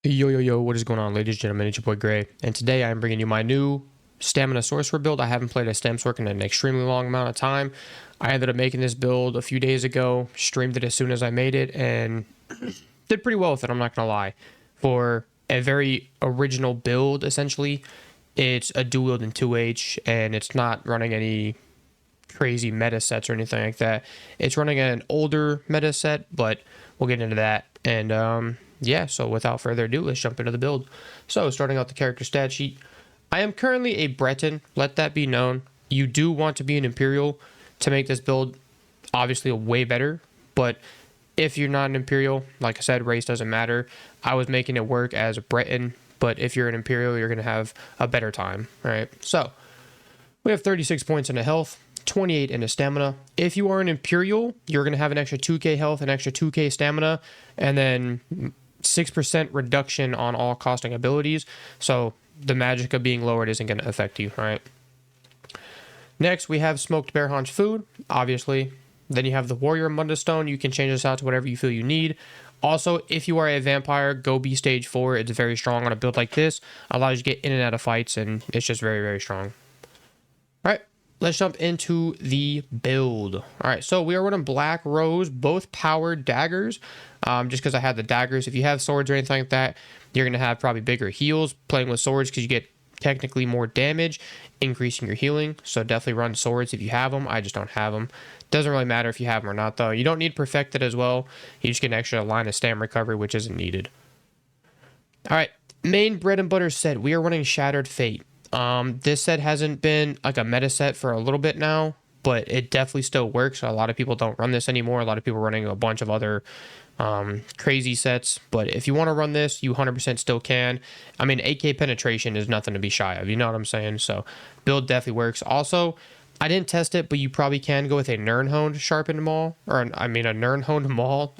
Yo, what is going on, ladies and gentlemen? It's your boy Gray, and today I'm bringing you my new Stamina Sorcerer build. I haven't played a StamSorc in an extremely long amount of time. I ended up making this build a few days ago, streamed it as soon as I made it, and did pretty well with it, I'm not going to lie. For a very original build, essentially, it's a dual wield in 2H, and it's not running any crazy meta sets or anything like that. It's running an older meta set, but we'll get into that. And yeah, so without further ado, let's jump into the build. So starting out the character stat sheet, I am currently a Breton, let that be known. You do want to be an Imperial to make this build obviously way better, but if you're not an Imperial, like I said, race doesn't matter. I was making it work as a Breton, but if you're an Imperial, you're going to have a better time, all right? So we have 36 points in the health, 28 in the stamina. If you are an Imperial, you're going to have an extra 2k health, an extra 2k stamina, and then 6% reduction on all costing abilities. So the magic of being lowered isn't going to affect you, all right? Next, we have smoked bear haunch food, obviously. Then you have the warrior Munda stone. You can change this out to whatever you feel you need. Also, if you are a vampire, go be stage 4. It's very strong on a build like this. Allows you to get in and out of fights, and it's just very strong. All right, let's jump into the build. All right, so we are running Black Rose, both powered daggers, just because I had the daggers. If you have swords or anything like that, you're going to have probably bigger heals playing with swords because you get technically more damage, increasing your healing. So definitely run swords if you have them. I just don't have them. Doesn't really matter if you have them or not, though. You don't need perfected as well. You just get an extra line of stam recovery, which isn't needed. All right, main bread and butter set. We are running Shattered Fate. This set hasn't been like a meta set for a little bit now, but it definitely still works. A lot of people don't run this anymore. A lot of people are running a bunch of other crazy sets, but if you want to run this, you 100% still can. I mean, 8k penetration is nothing to be shy of, you know what I'm saying? So build definitely works. Also, I didn't test it, but you probably can go with a Nirnhoned sharpened maul, or a Nirnhoned maul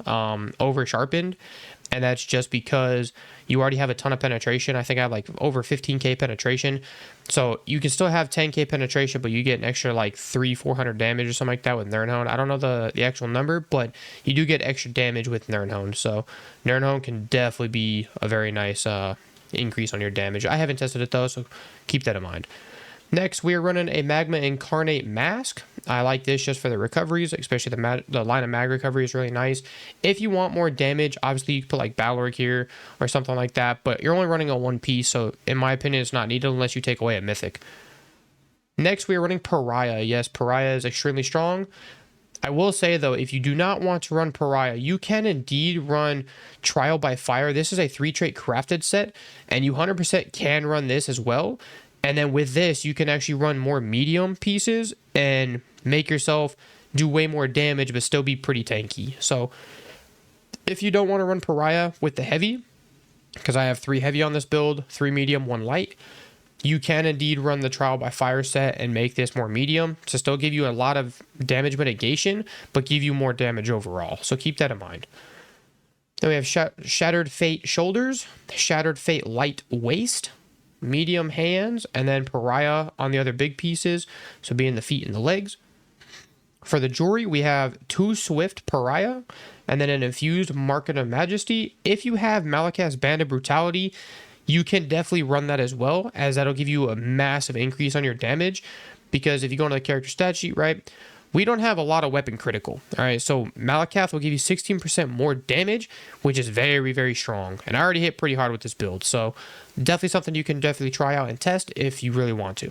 over sharpened, and that's just because you already have a ton of penetration. I think I have like over 15k penetration, so you can still have 10k penetration, but you get an extra like 300-400 damage or something like that with Nirnhoned. I don't know the actual number, but you do get extra damage with Nirnhoned, so Nirnhoned can definitely be a very nice increase on your damage. I haven't tested it though, so keep that in mind. Next, we are running a Magma Incarnate Mask. I like this just for the recoveries, especially the line of mag recovery is really nice. If you want more damage, obviously you can put like Balrog here or something like that, but you're only running a one piece, so in my opinion, it's not needed unless you take away a mythic. Next, we are running Pariah. Yes, Pariah is extremely strong. I will say, though, if you do not want to run Pariah, you can indeed run Trial by Fire. This is a 3-trait crafted set, and you 100% can run this as well. And then with this, you can actually run more medium pieces and make yourself do way more damage, but still be pretty tanky. So if you don't want to run Pariah with the heavy, because I have 3 heavy on this build, 3 medium, 1 light, you can indeed run the Trial by Fire set and make this more medium to still give you a lot of damage mitigation, but give you more damage overall. So keep that in mind. Then we have Shattered Fate Shoulders, Shattered Fate Light Waist, medium hands, and then Pariah on the other big pieces, so being the feet and the legs. For the jewelry, we have 2 Swift Pariah, and then an infused Market of Majesty. If you have Malakath's Band of Brutality, you can definitely run that as well, as that'll give you a massive increase on your damage, because if you go into the character stat sheet, right, we don't have a lot of weapon critical, all right? So Malakath will give you 16% more damage, which is very strong. And I already hit pretty hard with this build, so definitely something you can definitely try out and test if you really want to.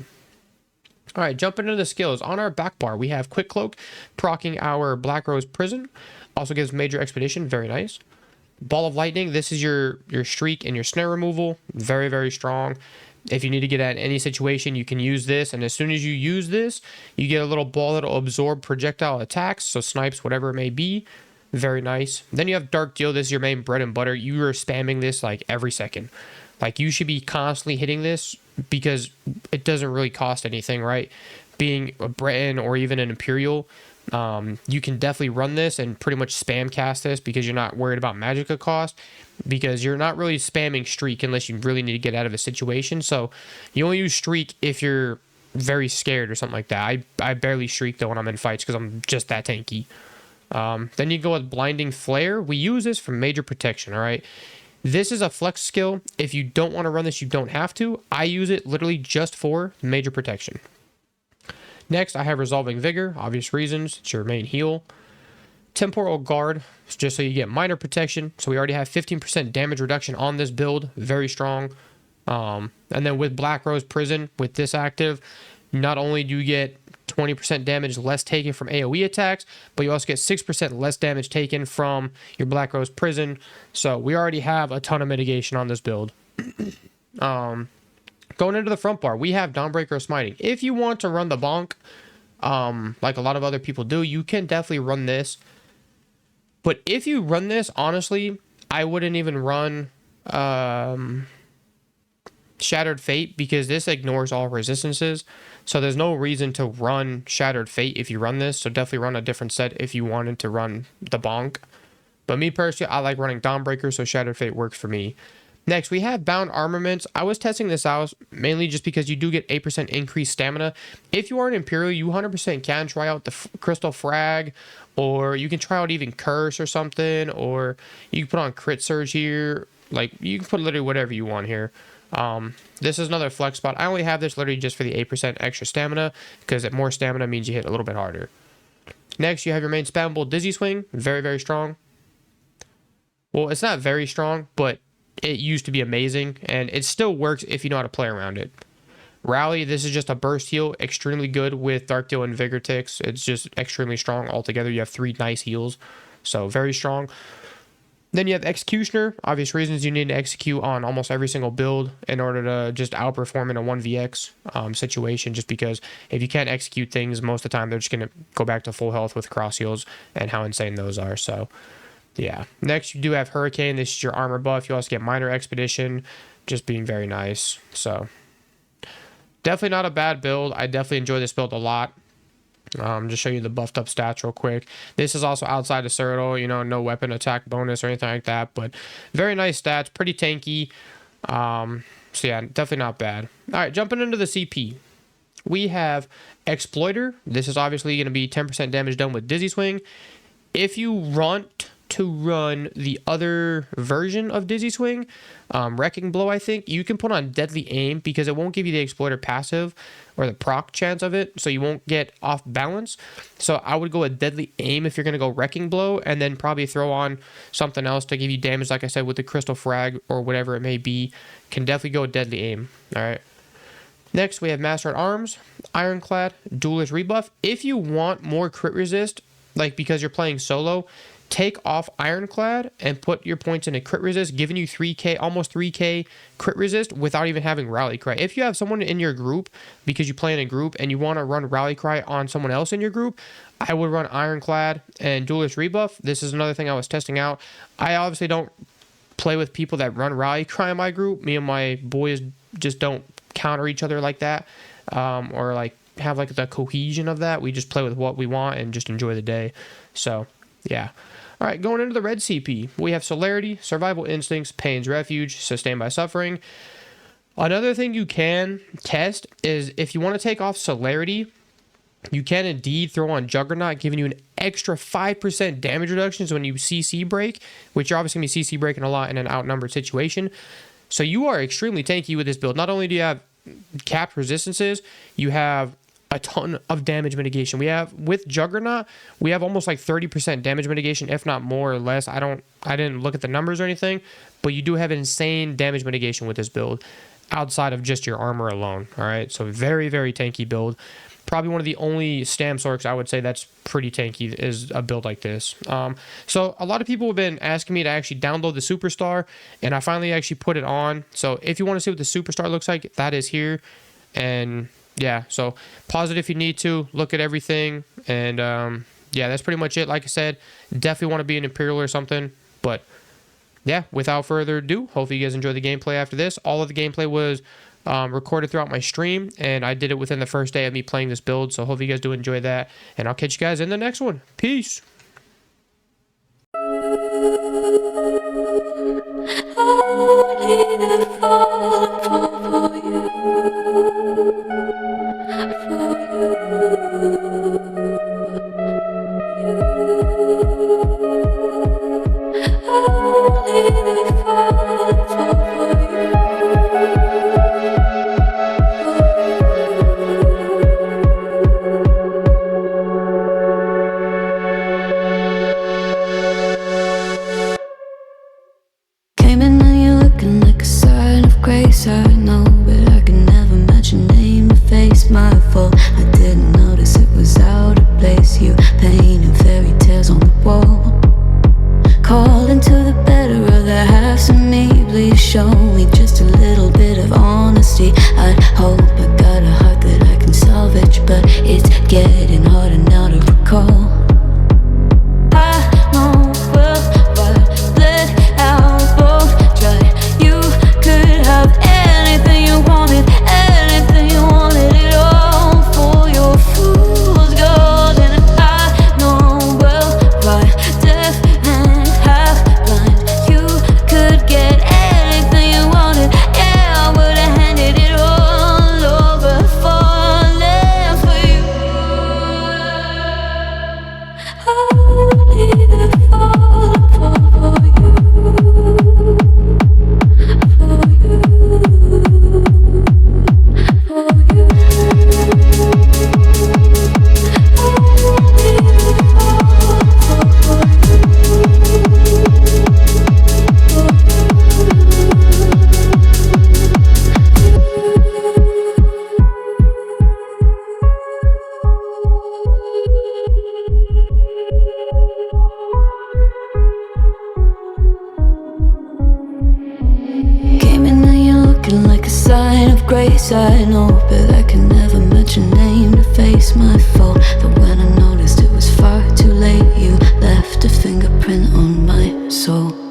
All right, jumping into the skills. On our back bar, we have Quick Cloak, proccing our Black Rose Prison. Also gives Major Expedition, very nice. Ball of Lightning, this is your streak and your snare removal, very strong. If you need to get at any situation, you can use this, and as soon as you use this, you get a little ball that'll absorb projectile attacks, so snipes, whatever it may be. Very nice. Then you have Dark Deal. This is your main bread and butter. You are spamming this like every second. Like, you should be constantly hitting this because it doesn't really cost anything, right? Being a Breton or even an Imperial, you can definitely run this and pretty much spam cast this because you're not worried about magicka cost, because you're not really spamming streak unless you really need to get out of a situation. So you only use streak if you're very scared or something like that. I barely streak though when I'm in fights because I'm just that tanky. Then you go with Blinding Flare. We use this for major protection, all right? This is a flex skill. If you don't want to run this, you don't have to. I use it literally just for major protection. Next, I have Resolving Vigor, obvious reasons. It's your main heal. Temporal Guard, just so you get minor protection. So we already have 15% damage reduction on this build. Very strong. And then with Black Rose Prison, with this active, not only do you get 20% damage less taken from AoE attacks, but you also get 6% less damage taken from your Black Rose Prison. So we already have a ton of mitigation on this build. Going into the front bar, we have Dawnbreaker Smiting. If you want to run the bonk, like a lot of other people do, you can definitely run this. But if you run this, honestly, I wouldn't even run Shattered Fate, because this ignores all resistances. So there's no reason to run Shattered Fate if you run this. So definitely run a different set if you wanted to run the bonk. But me personally, I like running Dawnbreaker, so Shattered Fate works for me. Next, we have Bound Armaments. I was testing this out mainly just because you do get 8% increased stamina. If you are an Imperial, you 100% can try out the Crystal Frag, or you can try out even Curse or something, or you can put on Crit Surge here. Like, you can put literally whatever you want here. This is another flex spot. I only have this literally just for the 8% extra stamina, because more stamina means you hit a little bit harder. Next, you have your main spammable Dizzy Swing. Very, very strong. Well, it's not very strong, but it used to be amazing, and it still works if you know how to play around it. Rally, this is just a burst heal, extremely good with Dark Deal and Vigor Ticks. It's just extremely strong altogether. You have 3 nice heals, so very strong. Then you have Executioner. Obvious reasons, you need to execute on almost every single build in order to just outperform in a 1vx situation, just because if you can't execute things, most of the time they're just going to go back to full health with cross heals, and how insane those are. So yeah. Next, you do have Hurricane. This is your armor buff. You also get Minor Expedition, just being very nice. So definitely not a bad build. I definitely enjoy this build a lot. Just show you the buffed up stats real quick. This is also outside of Cyrodiil, you know, no weapon attack bonus or anything like that, but very nice stats, pretty tanky. So yeah, definitely not bad. All right, jumping into the CP. We have Exploiter. This is obviously going to be 10% damage done with Dizzy Swing. If you want to run the other version of Dizzy Swing, Wrecking Blow, I think, you can put on Deadly Aim, because it won't give you the Exploiter passive or the proc chance of it, so you won't get off balance. So I would go with Deadly Aim if you're going to go Wrecking Blow, and then probably throw on something else to give you damage, like I said, with the Crystal Frag or whatever it may be. Can definitely go with Deadly Aim. All right. Next, we have Master at Arms, Ironclad, Duelist Rebuff. If you want more crit resist, like because you're playing solo, take off Ironclad and put your points in a crit resist, giving you 3k, almost 3k crit resist without even having Rally Cry. If you have someone in your group, because you play in a group and you want to run Rally Cry on someone else in your group, I would run Ironclad and Duelist Rebuff. This is another thing I was testing out. I obviously don't play with people that run Rally Cry in my group. Me and my boys just don't counter each other like that, or like have like the cohesion of that. We just play with what we want and just enjoy the day. So yeah. All right, going into the red CP, we have Celerity, Survival Instincts, Pain's Refuge, Sustained by Suffering. Another thing you can test is if you want to take off Celerity, you can indeed throw on Juggernaut, giving you an extra 5% damage reductions when you CC break, which you're obviously going to be CC breaking a lot in an outnumbered situation. So you are extremely tanky with this build. Not only do you have capped resistances, you have a ton of damage mitigation. We have, with Juggernaut, we have almost like 30% damage mitigation, if not more or less. I didn't look at the numbers or anything, but you do have insane damage mitigation with this build outside of just your armor alone. All right, so very, very tanky build. Probably one of the only StamSorcs I would say that's pretty tanky is a build like this. So a lot of people have been asking me to actually download the Superstar, and I finally actually put it on. So if you want to see what the Superstar looks like, that is here. And yeah, so pause it if you need to, look at everything, and yeah, that's pretty much it. Like I said, definitely want to be an Imperial or something, but yeah, without further ado, hopefully you guys enjoy the gameplay after this. All of the gameplay was recorded throughout my stream, and I did it within the first day of me playing this build, so hopefully you guys do enjoy that, and I'll catch you guys in the next one. Peace! Only grace, I know, but I can never match your name to face my fault. I didn't notice it was out of place. You painting fairy tales on the wall, calling to the better of the halves of me. Please show me just a little bit of honesty. I'd hope I got a heart that I can salvage, but it's getting harder now to recall. I know well what let out both dry. You could have anything you wanted, anything you wanted, it all for your fool's gold. And I know well why deaf and half blind. You could get anything you wanted, yeah, I would have handed it all over, falling for you. Only the fall for you, for you, for you. Only the fall for came in and you're looking like a sign of grace, I know, but I can never match your name to face my fault. But when I noticed it was far too late, you left a fingerprint on my soul.